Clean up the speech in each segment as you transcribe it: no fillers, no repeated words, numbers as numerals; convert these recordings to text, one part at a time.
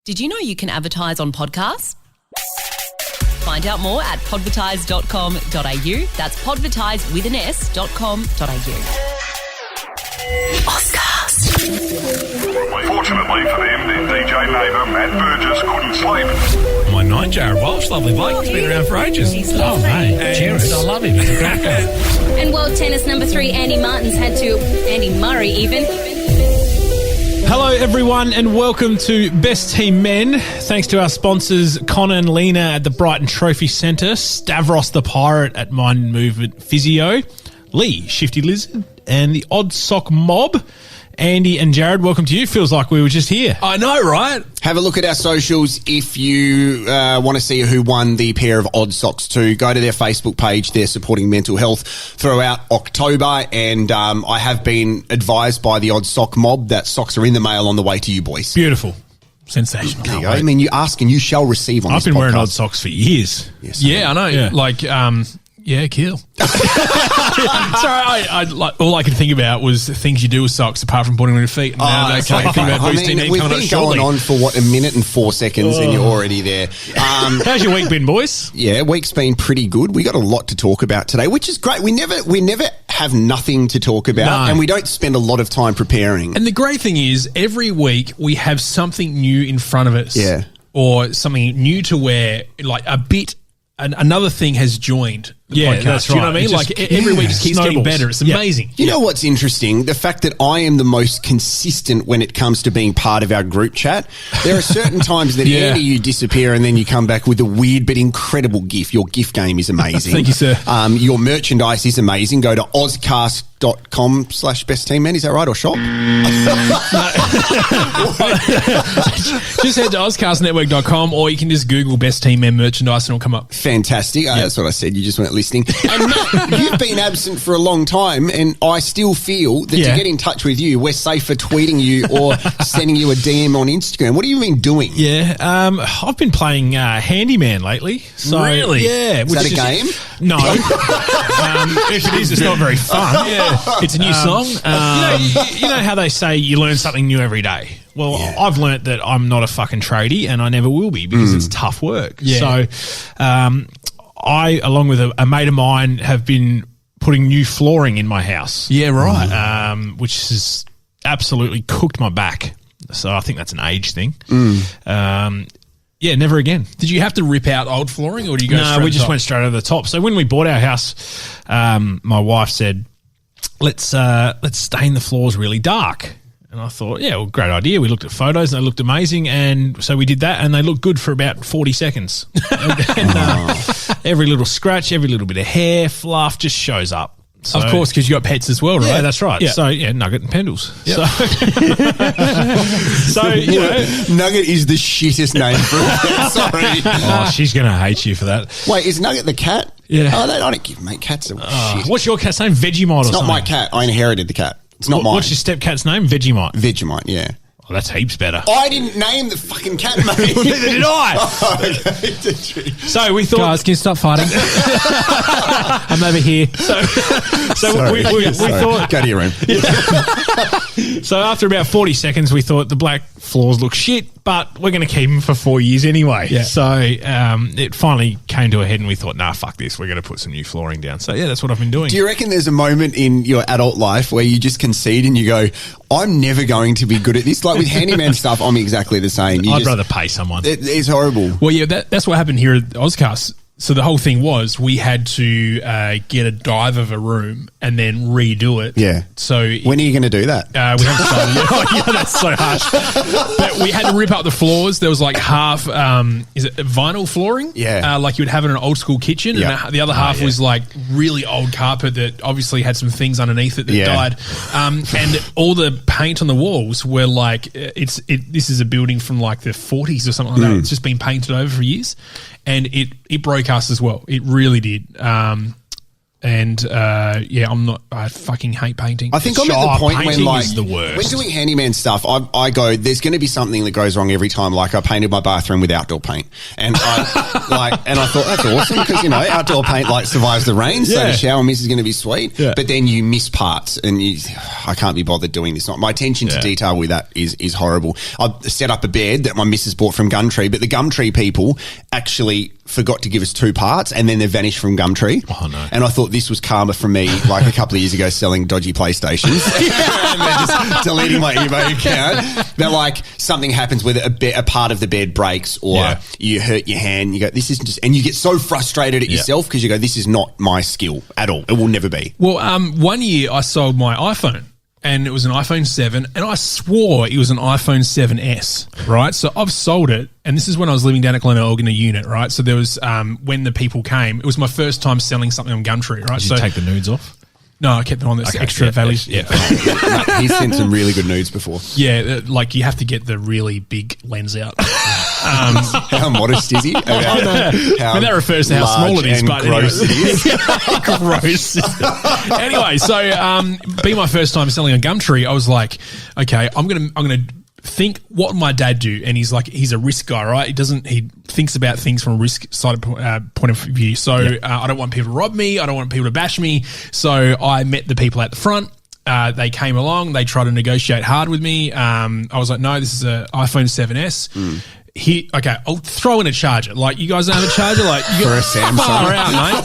Did you know you can advertise on podcasts? Find out more at podvertise.com.au. That's podvertise with an s.com.au. Oscars. Fortunately for them, their DJ neighbour, Matt Burgess, couldn't sleep. My night, Jarrod Walsh, lovely bloke. He's been around for ages. He's lovely. Mate, Jarrod, I love him. He's a great guy. And world tennis number 3, Andy Murray even. Hello everyone and welcome to Best Team Men. Thanks to our sponsors Connor and Lena at the Brighton Trophy Centre, Stavros the Pirate at Mind Movement Physio, Lee, Shifty Lizard, and the Odd Sock Mob. Andy and Jarrod, welcome to you. Feels like we were just here. I know, right? Have a look at our socials if you want to see who won the pair of odd socks too. Go to their Facebook page. They're supporting mental health throughout October, and I have been advised by the Odd Sock Mob that socks are in the mail on the way to you boys. Beautiful. Sensational. There you go. I mean, you ask and you shall receive on I've this been podcast. wearing odd socks for years. Yes, Yeah, I know. Yeah. Like, yeah, kill. Sorry, all I could think about was things you do with socks apart from putting them on your feet. And now it's I think about boosting we've been going on for, a minute and 4 seconds and you're already there. How's your week been, boys? Yeah, week's been pretty good. We got a lot to talk about today, which is great. We never have nothing to talk about, and we don't spend a lot of time preparing. And the great thing is, every week we have something new in front of us. Yeah. Or something new to wear, like a bit, another thing has joined the podcast. That's Do you know right. what I mean? It just- Like every week just keeps getting snowballs. better. It's Yeah. amazing. You know what's interesting? The fact that I am the most consistent when it comes to being part of our group chat. There are certain times that Yeah. Andy, you disappear and then you come back with a weird but incredible GIF. Your GIF game is amazing. Thank you, sir. Your merchandise is amazing. Go to ozcast.com/bestteammen. Is that right? Or shop? Just head to ozcastnetwork.com or you can just Google Best Team Men merchandise and it'll come up. Fantastic. That's what I said. You just weren't listening. And Matt, you've been absent for a long time, and I still feel that to get in touch with you, we're safer tweeting you or sending you a DM on Instagram. What have you been doing? Yeah, I've been playing Handyman lately. So, Really? Yeah. Is that a game? No. If it is, it's not very fun. Yeah, it's a new song. You know how they say you learn something new every day? Well, I've learnt that I'm not a fucking tradie and I never will be because it's tough work. Yeah. So I, along with a mate of mine, have been putting new flooring in my house. Yeah, right. Which has absolutely cooked my back. So I think that's an age thing. Yeah, never again. Did you have to rip out old flooring or do you go straight No, we to just top? went straight over the top. So when we bought our house, my wife said, let's stain the floors really dark. And I thought, yeah, well, great idea. We looked at photos and they looked amazing. And so we did that and they looked good for about 40 seconds. Every little scratch, every little bit of hair, fluff just shows up. So, Of course, because you got pets as well, right? yeah, that's right. Yeah. So, yeah, Nugget and Pendles. Yep. So you know. Nugget is the shittest name for a cat. Sorry. Oh, she's going to hate you for that. Wait, is Nugget the cat? Yeah. Oh, I don't give mate cats are shit. What's your cat's name? Vegemite or It's something? not my cat. I inherited the cat. It's not mine. What's your stepcat's name? Vegemite. Vegemite, yeah. Oh, that's heaps better. I didn't name the fucking cat, mate. Neither did I. So we thought... Guys, can you stop fighting? I'm over here. So we thought... Go to your room. So after about 40 seconds, we thought the black floors look shit, but we're going to keep them for 4 years anyway. Yeah. So it finally came to a head and we thought, nah, fuck this. We're going to put some new flooring down. So yeah, that's what I've been doing. Do you reckon there's a moment in your adult life where you just concede and you go, I'm never going to be good at this? Like with handyman stuff, I'm exactly the same. I'd rather pay someone. It's horrible. Well, yeah, that's what happened here at Ozcast. So the whole thing was we had to get a dive of a room and then redo it. Yeah. So When are you going to do that? we haven't started yet. Oh, yeah, that's so harsh. But we had to rip up the floors. There was like half, is it vinyl flooring? Yeah. Like you would have in an old school kitchen. Yeah. And the other half was like really old carpet that obviously had some things underneath it that died. And all the paint on the walls were like, this is a building from like the 40s or something like that. It's just been painted over for years. And it broke us as well. It really did. And I'm not. I fucking hate painting. I think I'm at the point when, painting like, is the worst. when doing handyman stuff, I go, there's going to be something that goes wrong every time. Like, I painted my bathroom with outdoor paint, and I thought that's awesome because outdoor paint like survives the rain, so the shower miss is going to be sweet. Yeah. But then you miss parts, and I can't be bothered doing this. My attention to detail with that is horrible. I set up a bed that my missus bought from Gumtree, but the Gumtree people actually forgot to give us 2 parts, and then they vanished from Gumtree. Oh no! And I thought this was karma from me, like a couple of years ago, selling dodgy PlayStations and then just deleting my eBay account. They're like, something happens with it, a part of the bed breaks, or you hurt your hand. You go, this isn't just, and you get so frustrated at yourself because you go, this is not my skill at all. It will never be. Well, one year I sold my iPhone. And it was an iPhone 7, and I swore it was an iPhone 7S, right? So I've sold it, and this is when I was living down at Glenelg in a unit, right? So there was, when the people came, it was my first time selling something on Gumtree, right? Did you take the nudes off? No, I kept them on. There's extra values. Yeah. He's sent some really good nudes before. Yeah, like you have to get the really big lens out. How modest is he? How that refers to how small it is, but gross it is. Gross. Anyway, so being my first time selling on Gumtree, I was like, okay, I'm gonna think what my dad do, and he's a risk guy, right? He thinks about things from a risk side point of view. So I don't want people to rob me. I don't want people to bash me. So I met the people at the front. They came along. They tried to negotiate hard with me. I was like, no, this is an iPhone 7S. Okay, I'll throw in a charger. Like, you guys don't have a charger? Like, you for a Samsung. Far out, mate.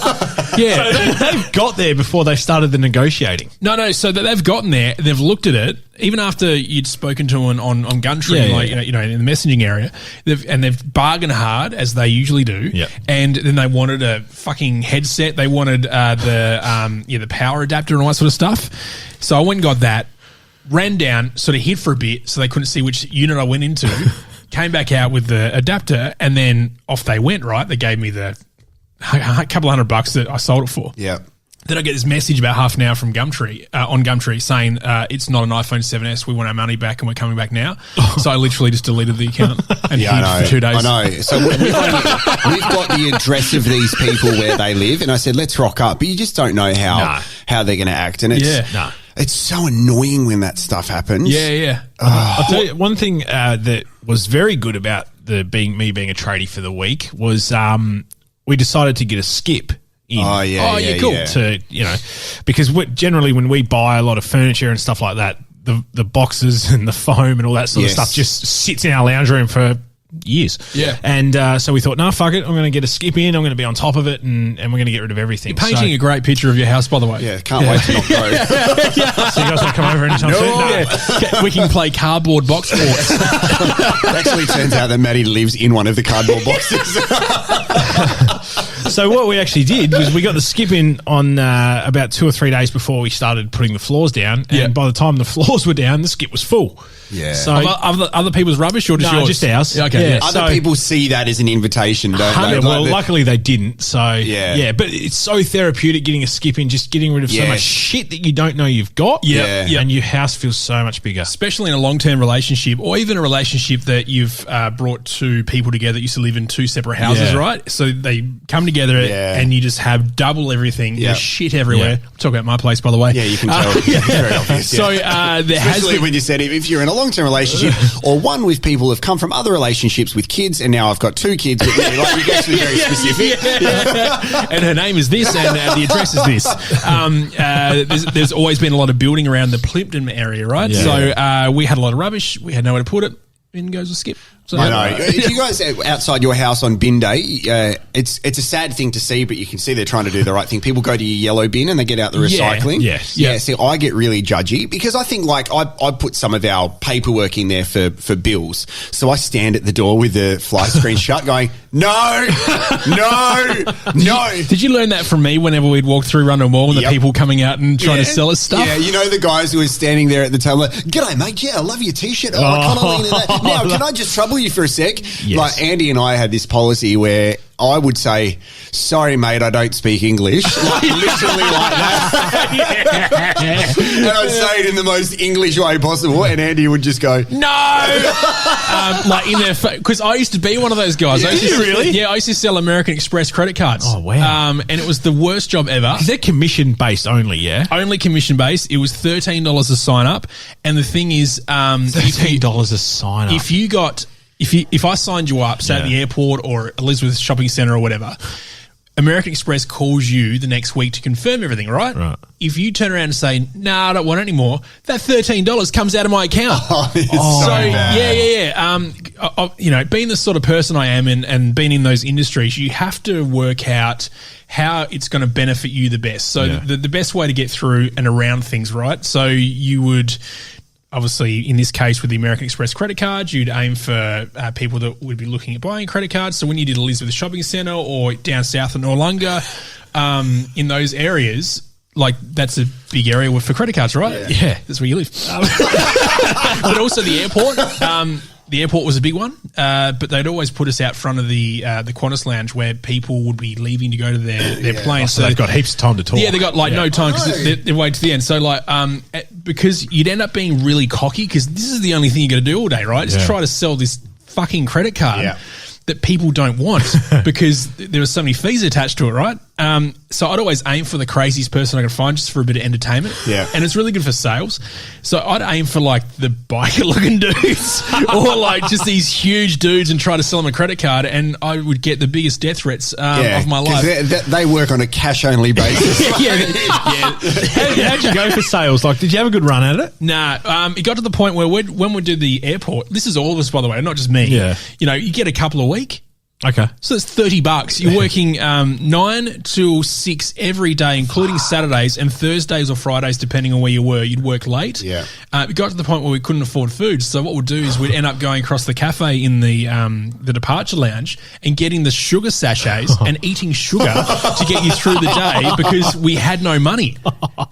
Yeah. So they've got there before they started the negotiating. No, so that they've gotten there, they've looked at it, even after you'd spoken to them on Gumtree, in the messaging area, they've bargained hard, as they usually do, and then they wanted a fucking headset, they wanted the power adapter and all that sort of stuff. So I went and got that, ran down, sort of hid for a bit so they couldn't see which unit I went into, came back out with the adapter, and then off they went, right? They gave me the couple $100 that I sold it for. Yeah. Then I get this message about half an hour from Gumtree, on Gumtree, saying it's not an iPhone 7S. We want our money back, and we're coming back now. So I literally just deleted the account and hid for 2 days. I know. So we've got the address of these people where they live, and I said, let's rock up. But you just don't know how they're going to act. And it's so annoying when that stuff happens. Yeah. I'll tell you, one thing that was very good about being a tradie for the week was we decided to get a skip in. Cool. To, because generally when we buy a lot of furniture and stuff like that, the boxes and the foam and all that sort of stuff just sits in our lounge room for years. Yeah. And so we thought, no, fuck it. I'm going to get a skip in. I'm going to be on top of it, and we're going to get rid of everything. You're painting a great picture of your house, by the way. Yeah, can't wait to not go. So you guys want to come over anytime soon? No. Yeah. We can play cardboard box sports. It actually turns out that Matty lives in one of the cardboard boxes. So what we actually did was we got the skip in on about 2 or 3 days before we started putting the floors down, and by the time the floors were down, the skip was full. Yeah. So other people's rubbish or just yours? Just ours. Yeah, okay. Yeah. Other people see that as an invitation, don't they? Well, luckily they didn't. So yeah, but it's so therapeutic getting a skip in, just getting rid of so much shit that you don't know you've got. Yeah. And your house feels so much bigger, especially in a long-term relationship, or even a relationship that you've brought 2 people together that used to live in 2 separate houses, right? So they come together and you just have double everything. There's shit everywhere. Talk about my place, by the way. Yeah, you can tell. It's very obvious. So especially when you said if you're in a long-term relationship or one with people who've come from other relationships with kids, and now I've got 2 kids with me, like, you're actually very specific. And her name is this, and the address is this. There's always been a lot of building around the Plimpton area, right? Yeah. So we had a lot of rubbish. We had nowhere to put it. In goes a skip. So I know. If you guys outside your house on bin day, it's a sad thing to see, but you can see they're trying to do the right thing. People go to your yellow bin and they get out the recycling. Yeah. So I get really judgy because I think, like, I put some of our paperwork in there for bills. So I stand at the door with the fly screen shut going, no. Did you learn that from me whenever we'd walk through Rundle Mall and the people coming out and trying to sell us stuff? Yeah, you know the guys who are standing there at the table like, g'day, mate. Yeah, I love your T-shirt. I kind of lean in that. Now, can I just trouble you for a sec? Yes. Like, Andy and I had this policy where I would say, sorry, mate, I don't speak English. Like, literally like that. And I'd say it in the most English way possible, and Andy would just go, no! Like in their because I used to be one of those guys. Yeah, really? Yeah, I used to sell American Express credit cards. Oh, wow. And it was the worst job ever. Is that commission-based only, yeah? Only commission-based. It was $13 a sign-up. And the thing is... $13 a sign-up. If I signed you up, say at the airport or Elizabeth Shopping Centre or whatever, American Express calls you the next week to confirm everything, right? Right. If you turn around and say, I don't want it anymore, that $13 comes out of my account. Being the sort of person I am and being in those industries, you have to work out how it's going to benefit you the best. So the best way to get through and around things, right? So you would... Obviously, in this case, with the American Express credit cards, you'd aim for people that would be looking at buying credit cards. So when you did Elizabeth Shopping Centre or down south in Noarlunga, in those areas, like that's a big area for credit cards, right? Yeah, that's where you live. But also the airport. The airport was a big one, but they'd always put us out front of the Qantas lounge where people would be leaving to go to their plane. So they've got heaps of time to talk. Yeah, they got no time because they're waiting to the end. So because you'd end up being really cocky because this is the only thing you got to do all day, right? Just try to sell this fucking credit card that people don't want because there are so many fees attached to it, right? So I'd always aim for the craziest person I could find just for a bit of entertainment. Yeah. And it's really good for sales. So I'd aim for like the biker looking dudes or like just these huge dudes and try to sell them a credit card, and I would get the biggest death threats of my life. They work on a cash only basis. How'd you go for sales? Like, did you have a good run at it? Nah. It got to the point where when we do the airport, this is all of us, by the way, not just me. Yeah. You get a couple a week. Okay. So it's $30. You're working 9 till 6 every day, including Saturdays and Thursdays or Fridays, depending on where you were. You'd work late. Yeah. It got to the point where we couldn't afford food. So what we'd do is we'd end up going across the cafe in the departure lounge and getting the sugar sachets and eating sugar to get you through the day because we had no money.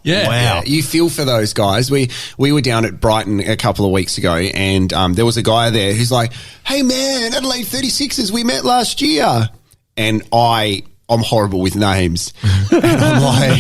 Yeah. Wow. Yeah, you feel for those guys. We were down at Brighton a couple of weeks ago, and there was a guy there who's like, hey man, Adelaide 36ers, we met last year. And I'm horrible with names. And I'm like,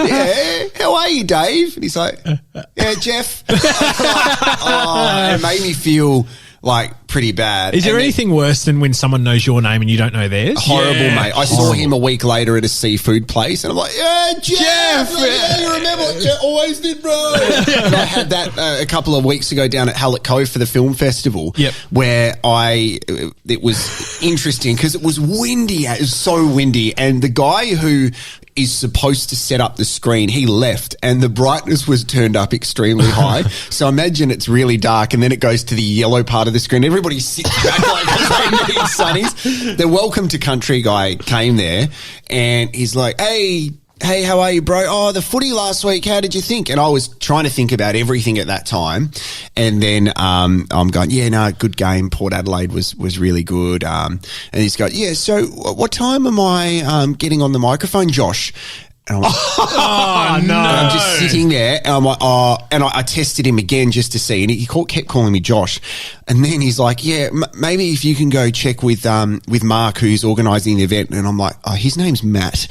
yeah, how are you, Dave? And he's like, yeah, Jeff. It made me feel like pretty bad. Is there anything worse than when someone knows your name and you don't know theirs? Horrible, mate. I saw him a week later at a seafood place, and I'm like, yeah, Jeff. Like, yeah, you remember? Yeah, always did, bro. And I had that a couple of weeks ago down at Hallett Cove for the film festival, where it was interesting because it was windy. It was so windy, and the guy who is supposed to set up the screen, he left, and the brightness was turned up extremely high. So imagine it's really dark, and then it goes to the yellow part of the screen. Everybody sits back like they need sunnies. The Welcome to Country guy came there, and he's like, hey, how are you, bro? Oh, the footy last week, how did you think? And I was trying to think about everything at that time. And then I'm going, good game. Port Adelaide was really good. And he's going, yeah, so what time am I getting on the microphone, Josh? And I'm like, oh, no. And I'm just sitting there, and I'm like, and I tested him again just to see, and he kept calling me Josh. And then he's like, yeah, maybe if you can go check with Mark, who's organising the event. And I'm like, oh, his name's Matt.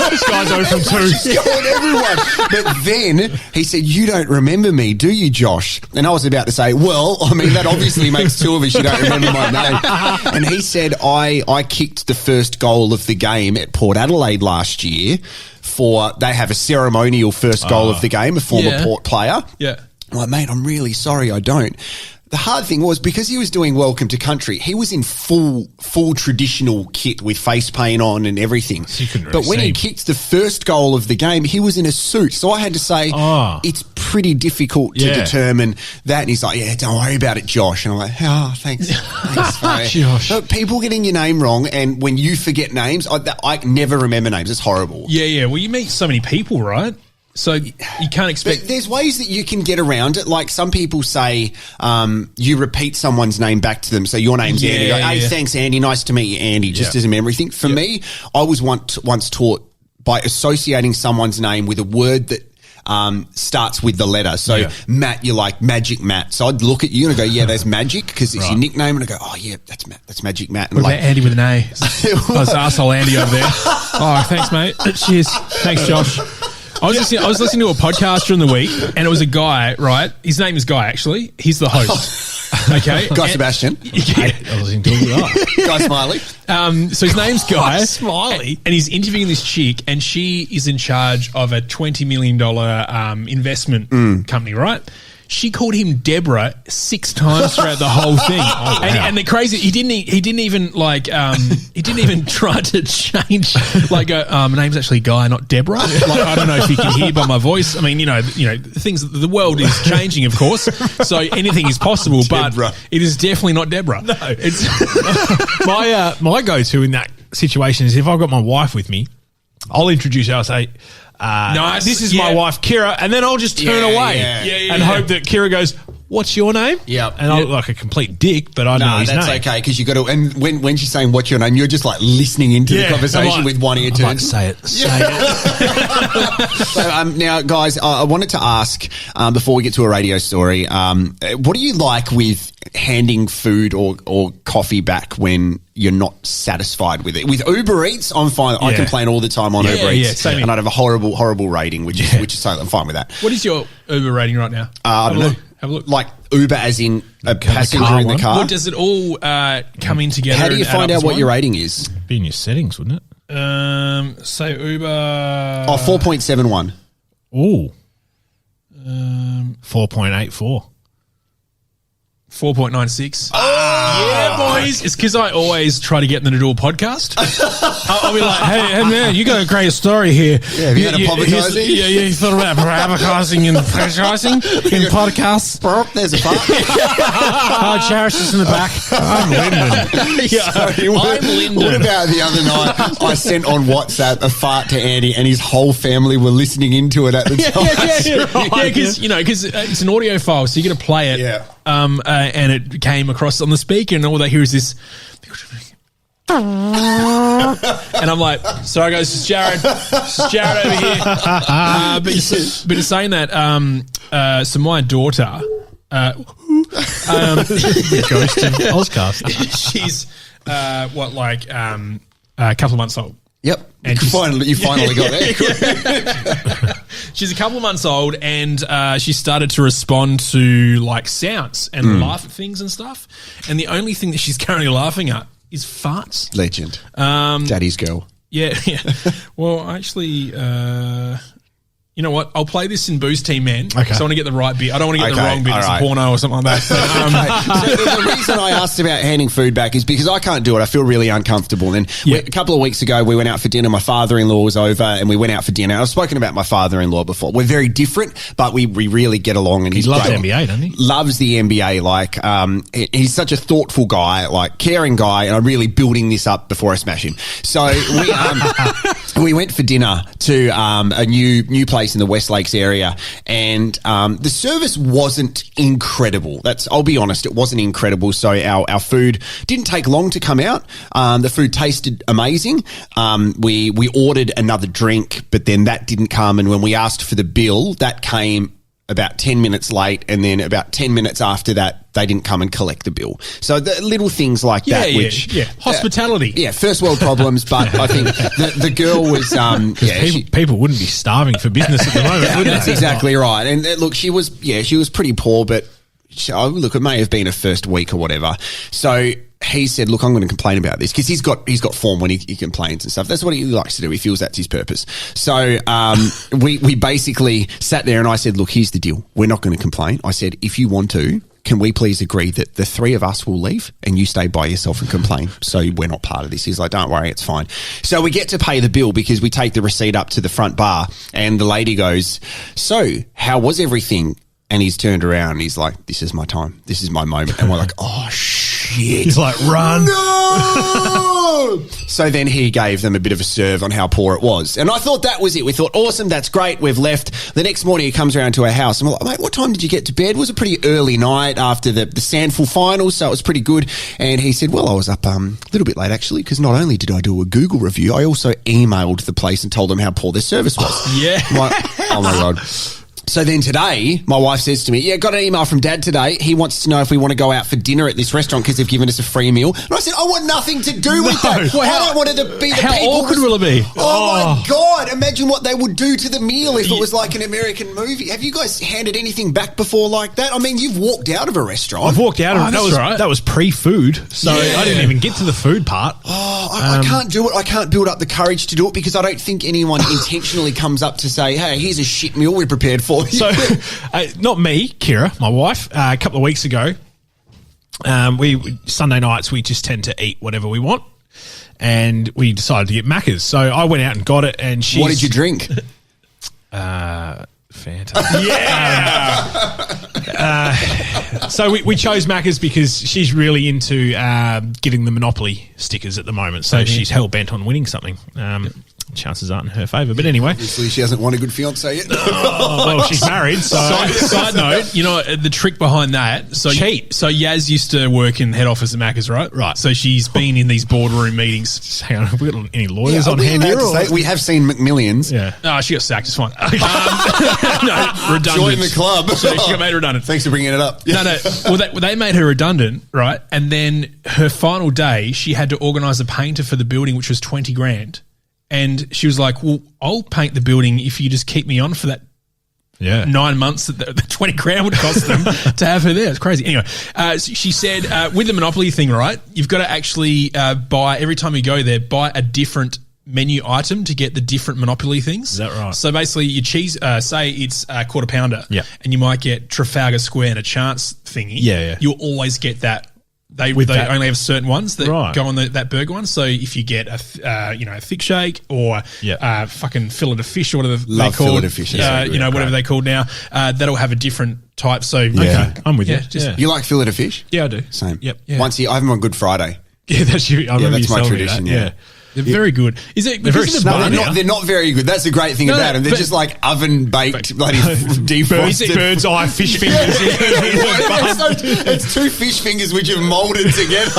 This guy's 0 from 2. Just going everyone. But then he said, you don't remember me, do you, Josh? And I was about to say, well, I mean, that obviously makes two of us. You don't remember my name. And he said, I kicked the first goal of the game at Port Adelaide last year. They have a ceremonial first goal of the game, a former Port player. Yeah. I'm like, mate, I'm really sorry I don't. The hard thing was, because he was doing Welcome to Country, he was in full traditional kit with face paint on and everything. So you couldn't really but when he kicked the first goal of the game, he was in a suit. So I had to say, it's pretty difficult to determine that. And he's like, yeah, don't worry about it, Josh. And I'm like, oh, thanks. Thanks, mate. Josh. But people getting your name wrong, and when you forget names, I never remember names. It's horrible. Yeah. Well, you meet so many people, right? So you can't expect... But there's ways that you can get around it. Like some people say you repeat someone's name back to them. So your name's Andy. You go, hey, thanks, Andy. Nice to meet you, Andy. Just as a memory thing. For me, I was once taught by associating someone's name with a word that starts with the letter. So Matt, you're like Magic Matt. So I'd look at you and I go, yeah, there's Magic because it's your nickname. And I go, oh yeah, that's Matt. That's Magic Matt. And what about Andy with an A? I was arsehole Andy over there. Oh, thanks, mate. Cheers. Thanks, Josh. I was listening to a podcast during the week, and it was a guy, right? His name is Guy, actually. He's the host. Okay. Guy Sebastian. Yeah. I was listening to that. Guy Smiley. So his name's Guy. Smiley. And he's interviewing this chick, and she is in charge of a $20 million investment company, right? She called him Deborah 6 times throughout the whole thing. Oh, wow. And the crazy, he didn't even try to change, like, my name's actually Guy, not Deborah. Like, I don't know if you can hear by my voice. I mean, the world is changing, of course. So anything is possible, but it is definitely not Deborah. No. It's my go-to in that situation is if I've got my wife with me, I'll introduce her. I'll say, nice. This is my wife, Kira, and then I'll just turn away and hope that Kira goes, what's your name? Yeah. And I look like a complete dick, but I know his name. No, that's okay, because you got to, and when she's saying what's your name, you're just like listening into the conversation with one ear turned. Say it. So, now, guys, I wanted to ask, before we get to a radio story, what do you like with handing food or coffee back when you're not satisfied with it? With Uber Eats, I'm fine. I complain all the time on Uber Eats, and I'd have a horrible rating, which is totally, I'm fine with that. What is your Uber rating right now? I don't know. Have a look. Like Uber as in a passenger in the car? Well, does it all come in together? How do you find out what your rating is? Be in your settings, wouldn't it? Say Uber. 4.71. Ooh. 4.84. 4.96. Yeah, boys. It's because I always try to get them to do a podcast. I'll be like, hey, man, you got to create a story here. Yeah, have you had a podcasting? You thought about advertising and franchising in podcasts? There's a fart. Oh, Cherish is in the back. I'm Lyndon. I'm Lyndon. What about the other night I sent on WhatsApp a fart to Andy and his whole family were listening into it at the time? Yeah, because it's an audio file, so you got to play it. Yeah. And it came across on the speaker, and all they hear is this. And I'm like, sorry guys, it's Jarrod. It's Jarrod over here. But in saying that, so my daughter, The ghost of Ozcast. she's a couple of months old. Yep. And you finally got there. She's a couple of months old, and she started to respond to like sounds and laugh at things and stuff. And the only thing that she's currently laughing at is farts. Legend. Daddy's girl. Yeah. Well, actually, you know what? I'll play this in Boost Team Man. Okay. So I want to get the right bit. I don't want to get the wrong bit. It's a porno or something like that. So the reason I asked about handing food back is because I can't do it. I feel really uncomfortable. And a couple of weeks ago, we went out for dinner. My father-in-law was over, and we went out for dinner. I've spoken about my father-in-law before. We're very different, but we really get along. And he loves the NBA, doesn't he? Loves the NBA. Like, he's such a thoughtful guy, like caring guy, and I'm really building this up before I smash him. So we went for dinner to a new place in the West Lakes area, and the service wasn't incredible. I'll be honest, it wasn't incredible. So our food didn't take long to come out. The food tasted amazing. We ordered another drink, but then that didn't come. And when we asked for the bill, that came about 10 minutes late, and then about 10 minutes after that, they didn't come and collect the bill. So the little things like that, which hospitality, first world problems. But I think the girl was people wouldn't be starving for business at the moment. That's exactly right. And look, she was pretty poor, but it may have been her first week or whatever. So he said, look, I'm going to complain about this, because he's got form when he complains and stuff. That's what he likes to do. He feels that's his purpose. So we basically sat there, and I said, look, here's the deal. We're not going to complain. I said, if you want to, can we please agree that the three of us will leave and you stay by yourself and complain, so we're not part of this? He's like, don't worry, it's fine. So we get to pay the bill, because we take the receipt up to the front bar, and the lady goes, so how was everything? And he's turned around and he's like, this is my time. This is my moment. And we're like, oh, shit. He's like, run. No! So then he gave them a bit of a serve on how poor it was. And I thought that was it. We thought, awesome, that's great, we've left. The next morning he comes around to our house, and we're like, mate, what time did you get to bed? It was a pretty early night after the Sandful finals, so it was pretty good. And he said, well, I was up a little bit late, actually, because not only did I do a Google review, I also emailed the place and told them how poor their service was. Yeah. I'm like, Oh, my God. So then today, my wife says to me, yeah, got an email from Dad today. He wants to know if we want to go out for dinner at this restaurant because they've given us a free meal. And I said, I want nothing to do with that. Well, I don't want it to be the How people. awkward will it be? Oh, my God. Imagine what they would do to the meal if it was like an American movie. Have you guys handed anything back before like that? I mean, you've walked out of a restaurant. I've walked out of it. that's right. That was pre-food, so I didn't even get to the food part. I can't do it. I can't build up the courage to do it because I don't think anyone intentionally comes up to say, hey, here's a shit meal we prepared for you. So, not me, Kira, my wife. A couple of weeks ago, we Sunday nights we just tend to eat whatever we want, and we decided to get Macca's. So I went out and got it, and she's... What did you drink? Fanta. So we chose Macca's because she's really into getting the Monopoly stickers at the moment. So she's hell bent on winning something. Chances aren't in her favour. But anyway. Obviously, she hasn't won a good fiancé yet. Well, she's married. So Side note, you know, the trick behind that. So Cheat. So Yaz used to work in head office at Macca's, right? Right. So she's been in these boardroom meetings. just hang on, have we got any lawyers Are on we hand allowed here? to say- we have seen McMillions. Yeah. Oh, she got sacked. It's fine. No, redundant. Join the club. So she got made redundant. Thanks for bringing it up. No. Well, they made her redundant, right? And then her final day, she had to organise a painter for the building, which was $20,000. And she was like, well, I'll paint the building if you just keep me on for that 9 months that the $20,000 would cost them to have her there. It's crazy. Anyway, so she said, with the Monopoly thing, right, you've got to actually buy, every time you go there, buy a different menu item to get the different Monopoly things. Is that right? So basically your cheese, say it's a quarter pounder, and you might get Trafalgar Square and a chance thingy. Yeah. You'll always get that. They that. only have certain ones that Right. go on that burger one. So if you get a thick shake or fucking fillet of fish or whatever Love they call fillet of fish. whatever they call now, that'll have a different type. So Okay, I'm with you. You like fillet of fish? Yeah, I do. Same. Yep. Yeah. Once a year, I have them on Good Friday. Yeah, that's you. I remember that's you my telling me tradition, that. yeah. they're very good. Is it They're very because of the small. butter? They're not very good. That's the great thing about them. They're just like oven baked, bloody defrosted. Bird's eye fish fingers. It's two fish fingers which have molded together.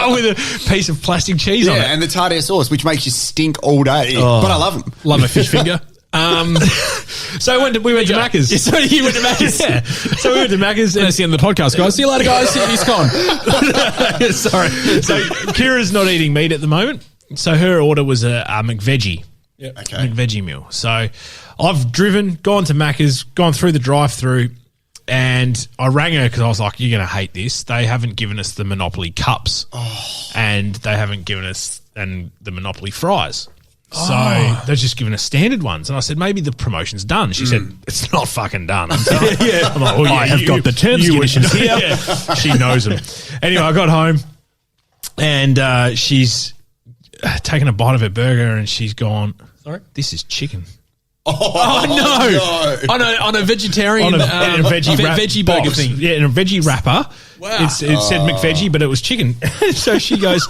With a piece of plastic cheese on it. And the tartare sauce, which makes you stink all day. But I love them. Love a fish finger. So we went to Macca's. So you went to Macca's. Yeah. So we went to Macca's. That's the end of the podcast, guys. See you later, guys. He's gone. Sorry. So Kira's not eating meat at the moment. So her order was a McVeggie. Yeah. Okay. McVeggie meal. So I've gone to Macca's, gone through the drive-through, and I rang her because I was like, you're going to hate this. They haven't given us the Monopoly cups, and they haven't given us the Monopoly fries. So they've just given us standard ones. And I said, maybe the promotion's done. She said, it's not fucking done. I'm like, well, I have got the terms and conditions here. Yeah, she knows them. Anyway, I got home, and she's taken a bite of her burger, and she's gone, sorry, this is chicken. Oh, no. On a vegetarian On a veggie burger box. thing. Yeah, in a veggie wrapper. Wow. It said McVeggie, but it was chicken. So she goes,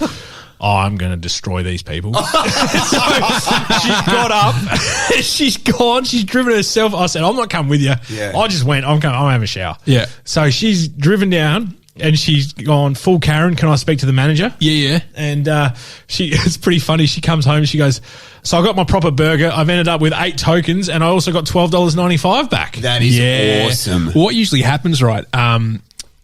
I'm going to destroy these people. So she's got up. She's gone. She's driven herself. I said, I'm not coming with you. Yeah. I just went, I'm having a shower. Yeah. So she's driven down. And she's gone full Karen. Can I speak to the manager? Yeah. And it's pretty funny. She comes home and she goes, so I got my proper burger. I've ended up with 8 tokens, and I also got $12.95 back. That is awesome. What usually happens, right?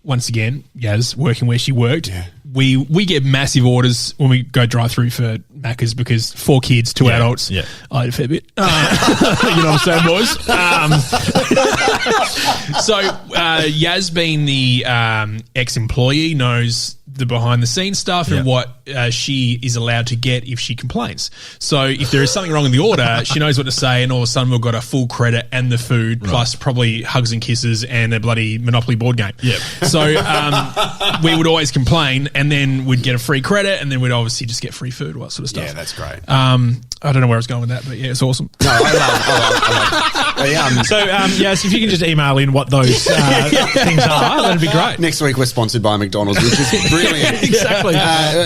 Once again, Yaz, working where she worked, we get massive orders when we go drive through for Macca's because 4 kids, 2 adults. Yeah. I had a fair bit. You know what I'm saying, boys? So Yaz, being the ex-employee, knows the behind-the-scenes stuff and what she is allowed to get if she complains. So if there is something wrong in the order, she knows what to say, and all of a sudden we've got a full credit and the food, plus probably hugs and kisses and a bloody Monopoly board game. Yeah. So we would always complain, and then we'd get a free credit, and then we'd obviously just get free food, all that sort of stuff. Yeah, that's great. I don't know where I was going with that, but yeah, it's awesome. No, I love. So, yes, if you can just email in what those things are, that'd be great. Next week we're sponsored by McDonald's, which is brilliant. Exactly.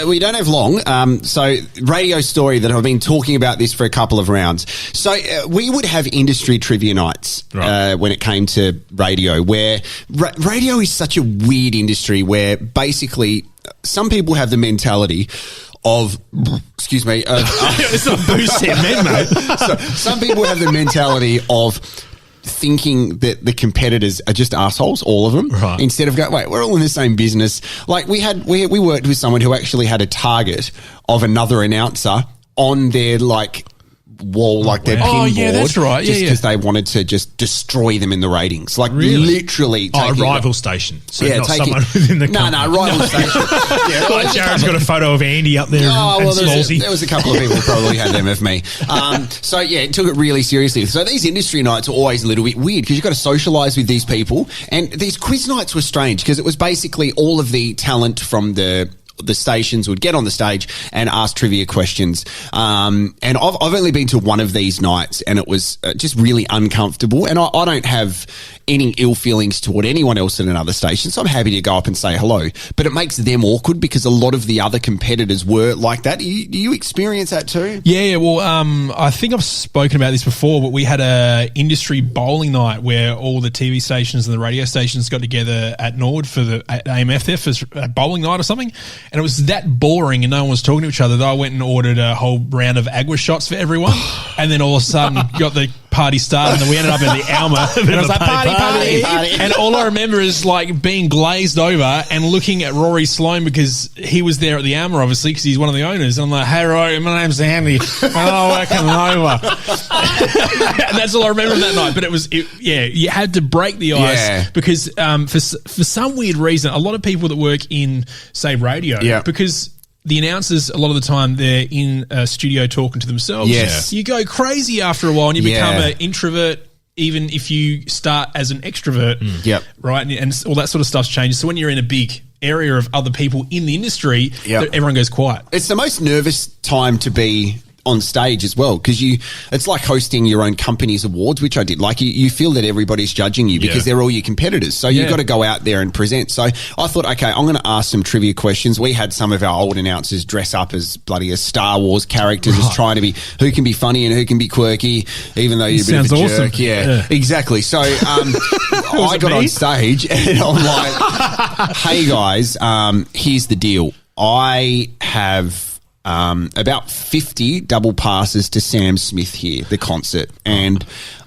We don't have long. So radio story that I've been talking about this for a couple of rounds. So we would have industry trivia nights when it came to radio, where radio is such a weird industry where basically some people have the mentality of, excuse me, it's not boost mate. so some people have the mentality of thinking that the competitors are just assholes, all of them, Right. instead of going, wait, we're all in the same business. Like we worked with someone who actually had a target of another announcer on their wall, their wow. pin Oh, yeah, board, that's right. Yeah, just because they wanted to just destroy them in the ratings. Like Really? literally Oh, a taking rival station. So not taking- someone within the company. No, rival station. Yeah, Like Jarrod's got a photo of Andy up there and Smallsy. there was a couple of people who probably had them of me. So it took it really seriously. So these industry nights are always a little bit weird because you've got to socialise with these people. And these quiz nights were strange because it was basically all of the talent from the stations would get on the stage and ask trivia questions. And I've only been to one of these nights and it was just really uncomfortable. And I don't have any ill feelings toward anyone else at another station, so I'm happy to go up and say hello. But it makes them awkward because a lot of the other competitors were like that. Do you experience that too? Yeah. Well, I think I've spoken about this before, but we had a industry bowling night where all the TV stations and the radio stations got together at Nord at AMF there for a bowling night or something. And it was that boring and no one was talking to each other that I went and ordered a whole round of agua shots for everyone. And then all of a sudden got the party started and then we ended up in the Alma. And I was like, party. And all I remember is being glazed over and looking at Rory Sloan because he was there at the Alma, obviously, because he's one of the owners. And I'm like, hey, Rory, my name's Andy. I'm coming over. And that's all I remember of that night. But you had to break the ice because for some weird reason, a lot of people that work in, say, radio, because the announcers, a lot of the time, they're in a studio talking to themselves. Yes. You go crazy after a while and you become an introvert, even if you start as an extrovert. Yep. Right? And all that sort of stuff's changed. So when you're in a big area of other people in the industry, everyone goes quiet. It's the most nervous time to be on stage as well because it's like hosting your own company's awards, which I did. You feel that everybody's judging you because they're all your competitors, so you've got to go out there and present. So I thought, okay, I'm going to ask some trivia questions. We had some of our old announcers dress up as bloody as Star Wars characters, as trying to be who can be funny and who can be quirky, even though you're a bit of a jerk. Yeah, exactly. So I got on stage and I'm like, hey guys, here's the deal. I have about 50 double passes to Sam Smith here, the concert. And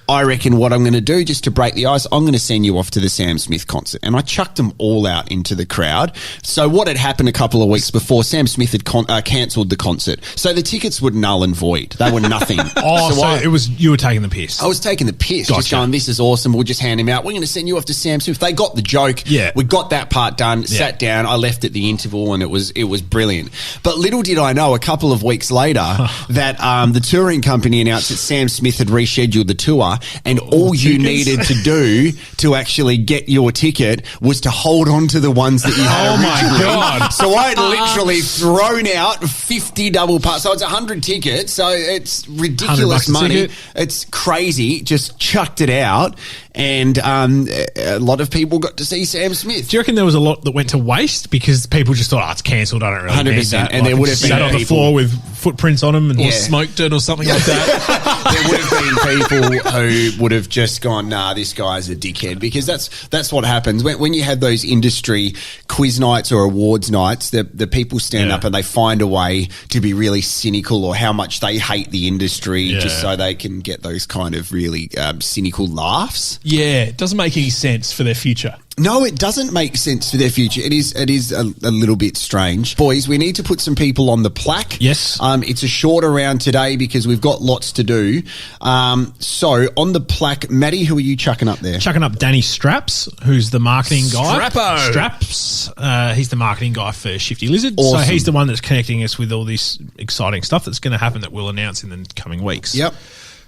I reckon what I'm going to do, just to break the ice, I'm going to send you off to the Sam Smith concert. And I chucked them all out into the crowd. So what had happened a couple of weeks before, Sam Smith had cancelled the concert. So the tickets were null and void. They were nothing. It was you were taking the piss. I was taking the piss. Just going, this is awesome. We'll just hand him out. We're going to send you off to Sam Smith. They got the joke. Yeah. We got that part done, sat down. I left at the interval and it was brilliant. But little did I know a couple of weeks later that the touring company announced that Sam Smith had rescheduled the tour. And all you needed to do to actually get your ticket was to hold on to the ones that you had originally. Oh, my God. So I had literally thrown out 50 double passes. So it's 100 tickets. So it's ridiculous money. It's crazy. Just chucked it out. And a lot of people got to see Sam Smith. Do you reckon there was a lot that went to waste because people just thought, it's cancelled, I don't really 100%. need that. And there would have been sat on the floor with footprints on them and smoked it or something like that. There would have been people who would have just gone, nah, this guy's a dickhead, because that's what happens when you have those industry quiz nights or awards nights. The people stand up and they find a way to be really cynical or how much they hate the industry just so they can get those kind of really cynical laughs. Yeah, it doesn't make any sense for their future. No, it doesn't make sense for their future. It is a little bit strange. Boys, we need to put some people on the plaque. Yes. It's a shorter round today because we've got lots to do. So on the plaque, Matty, who are you chucking up there? Chucking up Danny Straps, who's the marketing guy. Strappo. Straps. He's the marketing guy for Shifty Lizard. Awesome. So he's the one that's connecting us with all this exciting stuff that's going to happen that we'll announce in the coming weeks. Yep.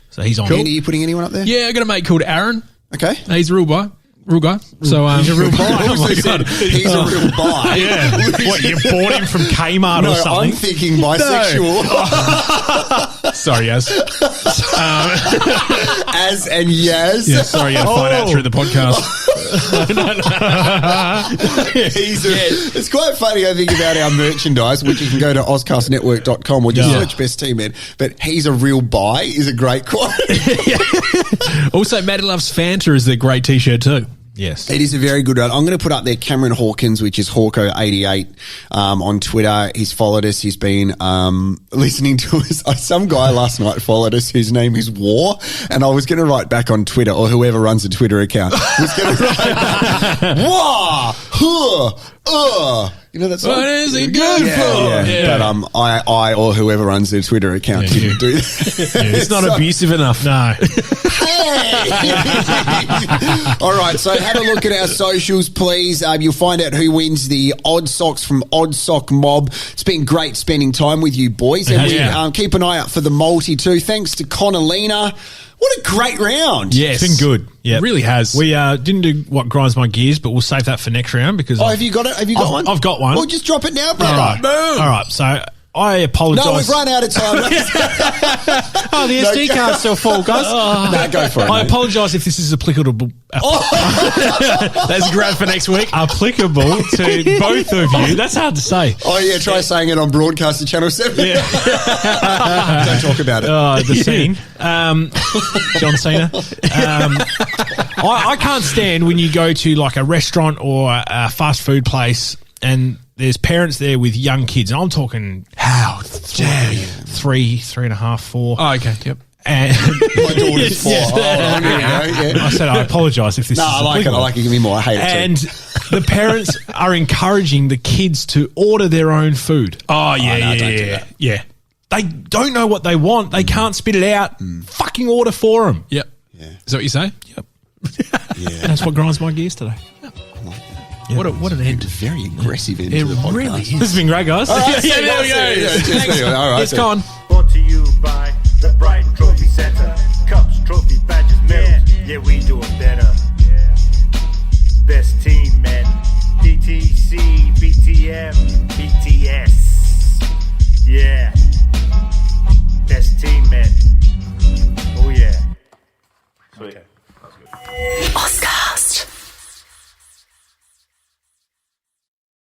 So he's on. Cool. Are you putting anyone up there? Yeah, I got a mate called Aaron. Okay. He's a real guy. So he's a real buy. Oh my God. He's a real buy. Yeah. What, you bought him from Kmart or something? I'm thinking bisexual. Sorry, Yaz. As and Yaz. Yeah, sorry, you had to find out through the podcast. It's quite funny, I think, about our merchandise, which you can go to ozcastnetwork.com or just search Best Team Man. But he's a real buy is a great quote. Also, Matty Loves Fanta is a great t-shirt too. Yes. It is a very good run. I'm going to put up there Cameron Hawkins, which is Hawko88 on Twitter. He's followed us. He's been listening to us. Some guy last night followed us whose name is War, and I was going to write back on Twitter, or whoever runs a Twitter account was going to write back, War, you know that song? What is he good for? Yeah. But I or whoever runs their Twitter account didn't do that. It's not abusive enough. No. Hey! All right, so have a look at our socials, please. You'll find out who wins the Odd Socks from Odd Sock Mob. It's been great spending time with you boys. And keep an eye out for the multi too. Thanks to Connellina. What a great round. Yes. It's been good. Yeah, it really has. We didn't do what grinds my gears, but we'll save that for next round because. Have you got it? Have you got one? I've got one. Well, just drop it now, brother. All right. Boom. All right. So I apologise. No, we've run out of time. The SD card's still full, guys. No, go for it. I apologise if this is applicable. That's great for next week. Applicable to both of you. That's hard to say. Oh, yeah, try saying it on broadcast at Channel 7. Yeah. Don't talk about it. The scene. John Cena. I can't stand when you go to like a restaurant or a fast food place and there's parents there with young kids. And I'm talking, how dare you? 3, 3.5, 4. Oh, okay, yep. My And daughter's 4. I said I apologise if this is I like it. I like it. Give me more. I hate it and too. the parents are encouraging the kids to order their own food. Oh, yeah, no, don't do that. Yeah. They don't know what they want. They can't spit it out. Fucking order for them. Yep. Yeah. Is that what you say? Yep. Yeah. That's what grinds my gears today. What an end. Very aggressive end It to the podcast. really is. This has been great, guys. There we go. All right. It's gone. Brought to you by the Brighton Trophy Centre. Cups, trophy, badges, medals. Yeah, we do it better. Best team, man. DTC, BTM, BTS. Yeah. Best team, man. Oh, yeah. Sweet. Okay.